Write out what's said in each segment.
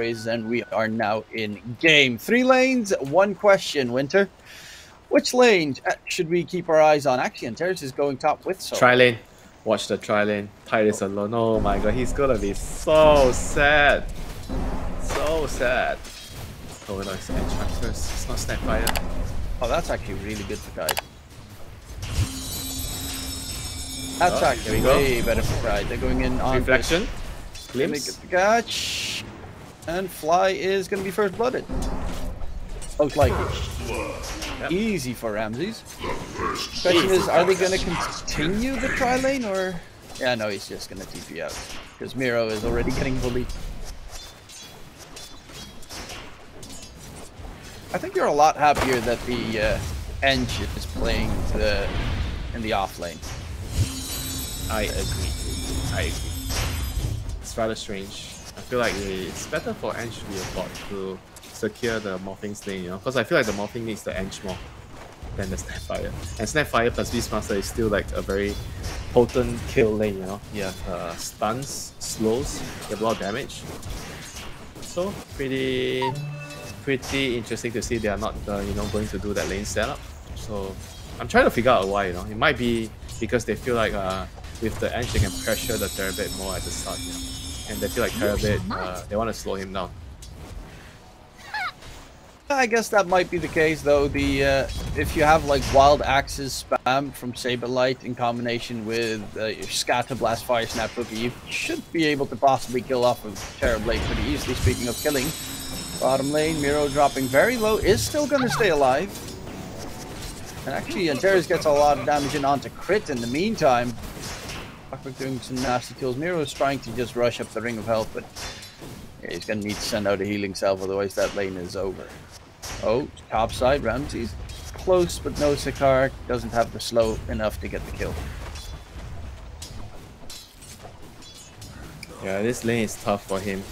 praises, and we are now in game. 3 lanes, 1 question, Winter. Which lane should we keep our eyes on? Actually, Antares is going top with Solo. Tri lane. Watch the tri lane. Titus alone. Oh my god, he's gonna be so sad. So sad. Oh no, it's edge first. It's not Snapfire. Oh, that's actually really good for Guide. That's actually way better for Pride. They're going in on Reflection. Glimpse. The catch. And Fly is going to be first blooded. Most likely. Yep. Easy for Ramses. Question is, are they going to continue the tri lane or? Yeah, no, he's just going to TP out because Miro is already getting bullied. I think you're a lot happier that the Eng is playing in the off lane. I agree. It's rather strange. I feel like it's better for Eng to be a bot to secure the morphing's lane, you know, because I feel like the morphing needs the Eng more than the Snapfire. And Snapfire plus Beastmaster is still like a very potent kill lane, you know. You have stuns, slows, you have a lot of damage. So pretty interesting to see they are not going to do that lane setup. So I'm trying to figure out why, you know. It might be because they feel like with the Eng they can pressure the Terabit more at the start, you know. And they feel like Terabit, they want to slow him down. I guess that might be the case though. If you have like Wild Axes spam from Saberlight in combination with your Scatter Blast Fire Snap Cookie, you should be able to possibly kill off of Terrorblade pretty easily. Speaking of killing, bottom lane, Miro dropping very low, is still going to stay alive. And actually, Antares gets a lot of damage in onto crit in the meantime. Clockwork doing some nasty kills. Miro is trying to just rush up the Ring of Health, but yeah, he's going to need to send out a healing salve, otherwise that lane is over. Oh, top side, Ramses. Close, but no Sakar. Doesn't have the slow enough to get the kill. Yeah, this lane is tough for him.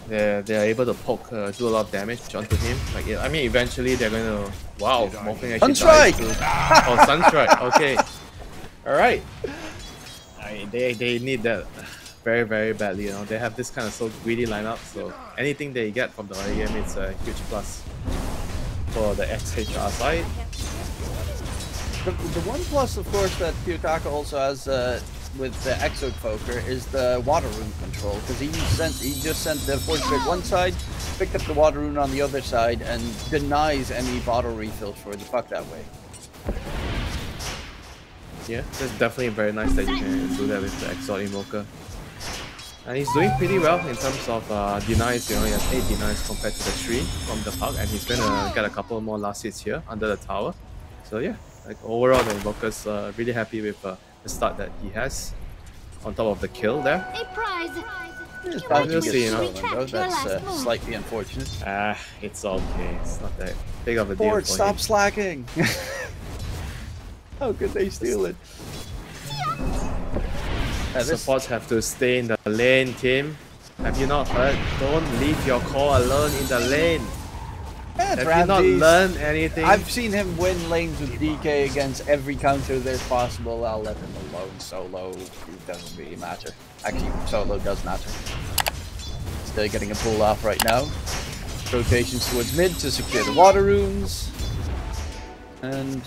They are able to poke, do a lot of damage onto him. Like, I mean, eventually they're going to... Wow, morphing actually Sunstrike! Oh, Sunstrike, okay. Alright. They need that very, very badly, you know. They have this kind of so greedy lineup, so anything they get from the early game is a huge plus for the XHR side. The one plus, of course, that Kiyotaka also has with the Exopoker is the water rune control, because he just sent the Force Spirit one side, picked up the water rune on the other side, and denies any bottle refills for the puck that way. Yeah, that's definitely very nice that you can do that with the Exalt Invoker. And he's doing pretty well in terms of denies, you know, he has 8 denies compared to the 3 from the puck, and he's gonna get a couple more last hits here under the tower. So yeah, like overall the Invoker's really happy with the start that he has on top of the kill there. A prize. We'll see, you know, that's slightly unfortunate. It's okay, it's not that big of a deal. Ford, stop slacking! How could they steal it? Supports have to stay in the lane, team. Have you not heard? Don't leave your core alone in the lane. Yeah, have you not learned anything? I've seen him win lanes with DK against every counter there's possible. I'll let him alone. Solo, it doesn't really matter. Actually, solo does matter. Still getting a pull off right now. Rotations towards mid to secure the water runes. And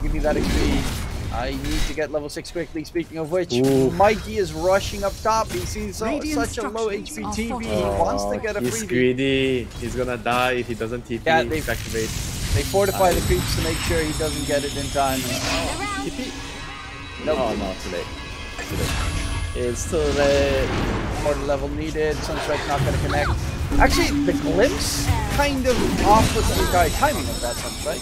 give me that XP. I need to get level 6 quickly. Speaking of which, Mikey is rushing up top. He sees such a low HP TP. He wants to get a freebie. He's greedy. He's gonna die if he doesn't TP. Yeah, they fortify the creeps to make sure he doesn't get it in time. TP. Nope. Oh no, too late. Too late. It's too late. More level needed. Sunstrike's not gonna connect. Actually, the glimpse kind of off with the entire timing of that Sunstrike.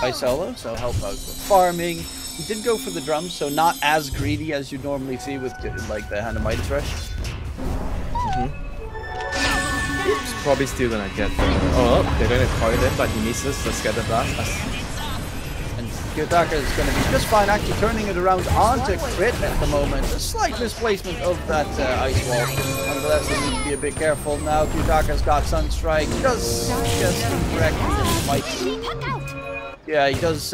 By solo, so help out with farming. He did go for the drums, so not as greedy as you normally see with like the Hand of Midas Rush. Oops, probably still gonna get the... Oh, they're gonna target him, but he misses the Scatter Blast. And Kiyotaka is gonna be just fine, actually turning it around onto crit at the moment. A slight misplacement of that ice wall. Nonetheless, they need to be a bit careful now. Kiyotaka's got Sunstrike. Does just incorrect Mike. Yeah, he does.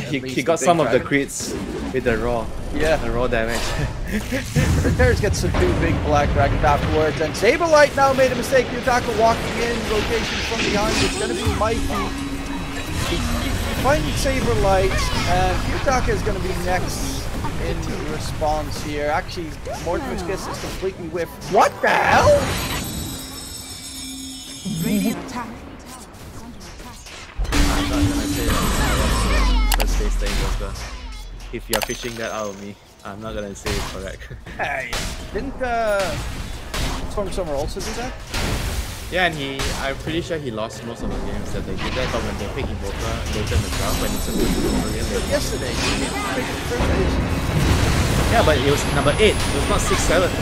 He got some of the crits with the raw. Yeah. The raw damage. The Terrors get some 2 big black dragons afterwards, and Saberlight now made a mistake. Yutaka walking in, rotation from behind. It's going to be Mikey. He finds Saberlight, and Yutaka is going to be next in response here. Actually, Mortimer's Kiss is completely whiffed. What the hell? Radiant attack. I'm not gonna say that. Let's say staying Dota. If you're fishing that out of me, I'm not gonna say it's correct. Hey, didn't Storm Summer also do that? Yeah, and I'm pretty sure he lost most of the games that they did that, but when they pick Invoker later in the draft, when it's a good million, But yesterday, he didn't pick the first edition. yeah, but it was number 8, it was not 6-7.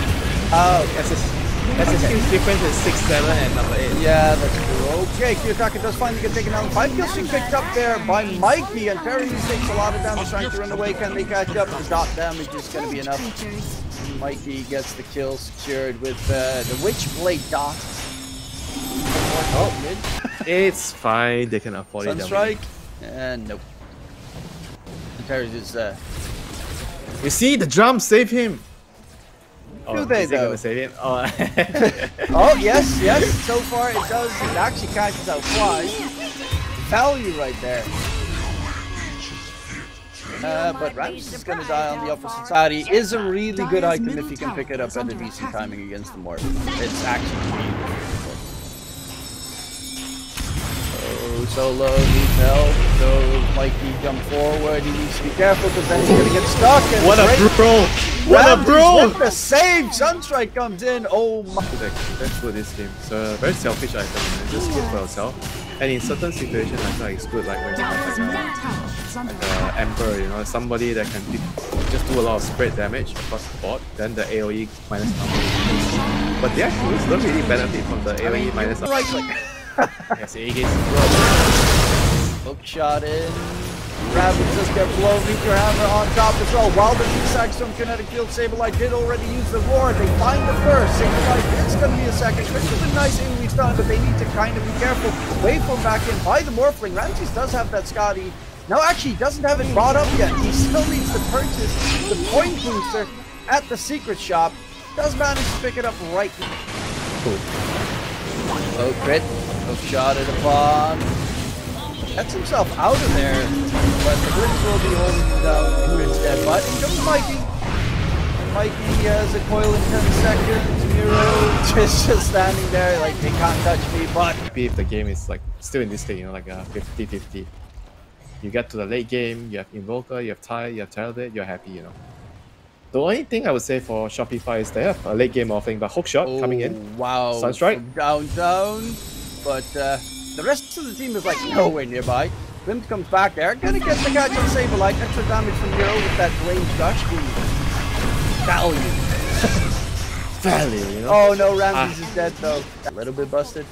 Oh, SS's difference is 6-7 and number 8. yeah, that's true. Okay, Kiyotaka does finally get taken down. 5 kills being picked up there by Mikey, and Terry takes a lot of damage trying to run away. Can they catch up? The dot damage is going to be enough. Mikey gets the kill secured with the Witchblade dot. Oh, it's fine, they can afford it. Sunstrike, and nope. And Terry is You see, the drums save him. Do they though? Gonna save him? Oh. Oh yes, so far it does. It actually catches out twice. Value right there. But Ramses is gonna die on the opposite side. He is a really good item if you can pick it up at a decent timing against the Morph. It's actually really difficult. Oh, solo needs help. So Mikey jump forward. He needs to be careful because then he's gonna get stuck. And What a bro! What a bro! With the save, Sunstrike comes in. Oh my! That's good this game. It's a very selfish item. Man. Just good for yourself. And in certain situations, I feel like it's good, like when you have like Emperor, you know, somebody that can just do a lot of spread damage across the board. Then the AOE minus number. But the actuals don't really benefit from the AOE minus number. Right, like. Yes, A gates. Hook shot in. Rabbit just get blown. Meteor Hammer on top as well. While the D-Sack from Kinetic Field, Saberlight did already use the Roar. They find the first. Saberlight is going to be a second. Which is a nice AoE stun, but they need to kind of be careful. Waveform back in by the Morphling. Ramses does have that Scotty. No, actually, he doesn't have it brought up yet. He still needs to purchase the point booster at the secret shop. Does manage to pick it up right now. Cool. Low crit. Hook shot at a bomb. Gets himself out of there, but the Blitz will be holding him down instead. But in comes Mikey. And Mikey has a coil in 10 seconds. Miro just standing there like they can't touch me. But Happy if the game is like still in this state, you know, like a 50-50. You get to the late game, you have Invoker, you have Tide, you have Terrabit, you're happy, you know. The only thing I would say for Shopify is they have a late game offering, but hook shot coming in. Wow. Sunstrike. Down. But the rest of the team is like nowhere nearby. Glimpse comes back there. Gonna get the catch on Saberlight. Extra damage from Miro with that range gush. Value. Value, you know. Oh no, Ramses is dead though. A little bit busted.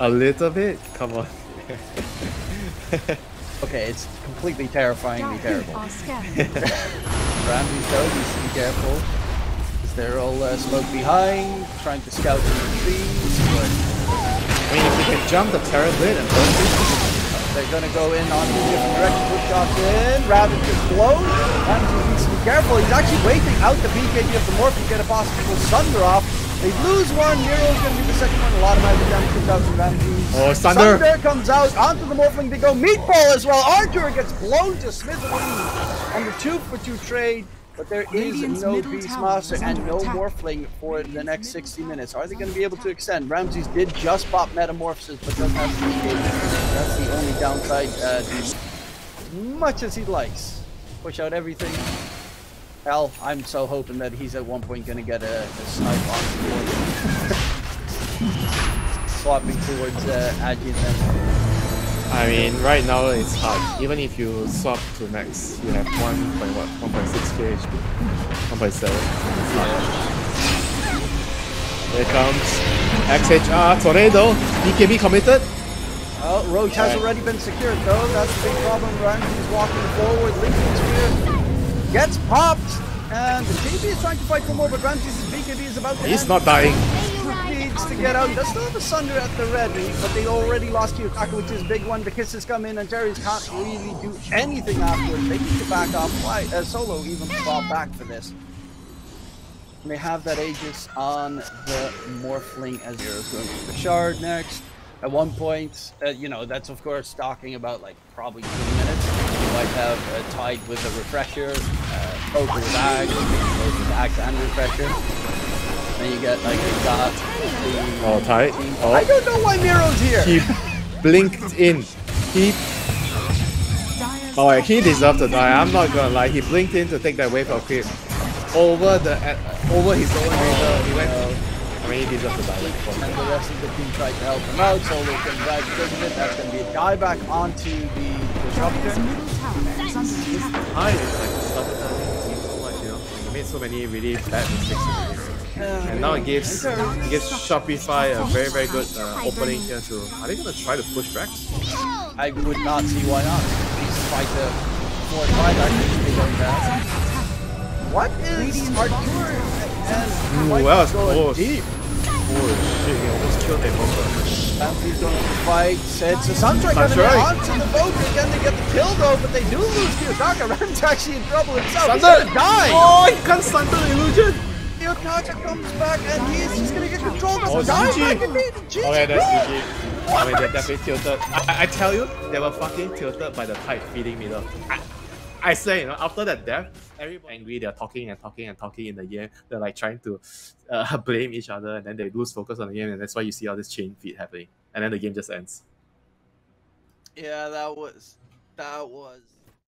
A little bit? Come on. Okay, it's completely terrifyingly terrible. Are scary. Ramses though needs to be careful. Because they're all smoke behind, trying to scout in the trees. But I mean, if you can jump the Terrabit and burn it, they're gonna go in on two different directions. Push shots in. Rabbit gets blown. Ramses needs to be careful. He's actually waiting out the BKB of the Morph to get a possible Sunder off. They lose one. Miro's gonna be the second one. A lot of magic damage comes out from Ramses. Oh, Sunder! Sunder comes out onto the Morphling. They go Meatball as well. Archer gets blown to smithereens on the 2-for-2 trade. But there is no Beastmaster and no Morphling for the next 60 minutes. Are they going to be able to extend? Ramses did just pop Metamorphosis, but doesn't have to be. That's the only downside. As much as he likes. Push out everything. Hell, I'm so hoping that he's at one point going to get a snipe on the board. Swapping towards Agi and I mean, right now it's hard. Even if you swap to max, you have 1.6k HP, 1.7. Here comes XHR Tornado. BKB committed. Oh, Roach has already been secured though. That's the big problem. Ramses is walking forward. Lincoln Spear gets popped, and the KB is trying to fight for more, but Ramses' BKB is about to He's end. not dying. Needs needs to get out. Does still have a Sunder at the ready, but they already lost Kiyotaka, which is a big one. The kisses come in, and Jerry's can't really do anything afterwards. They need to back off. Solo even fought back for this. And they have that Aegis on the Morphling as Zero's going for the Shard next. At one point, you know, that's of course talking about like probably 2 minutes. You might have tied with a refresher, poke with Axe, both with Axe and refresher. Then you get like a dot. Oh, tight. Oh. I don't know why Miro's here. He blinked in. Alright, he deserved to die. I'm not gonna lie. He blinked in to take that wave of creep over his own radar. He went. I mean, he deserved to die. And the rest of the team tried to help him out. Solo can die because of it. That's gonna be a die back onto the disruptor. This high is like sabotaging the team so much, you know. He made so many really bad mistakes in the game. And now it gives Shopify a very, very good opening here to... Are they going to try to push back? I would not see why not. Despite the 4-5 actually going down. What is Artur and Mike going deep? Oh shit, he almost killed them both. He's going to fight. Said so Sunstrike going to get onto the boat again to get the kill though, but they do lose Kiyotaka. Ram's actually in trouble himself. He's going to die! Oh, he can't Sunder the illusion! Kiyotaka comes back and he's just gonna get controlled of the GG. Okay, that's GG. I mean, they're definitely tilted. I tell you, they were fucking tilted by the tide feeding me though. I say, you know, after that death, everybody angry, they're talking and talking and talking in the game. They're like trying to blame each other and then they lose focus on the game and that's why you see all this chain feed happening. And then the game just ends. Yeah, that was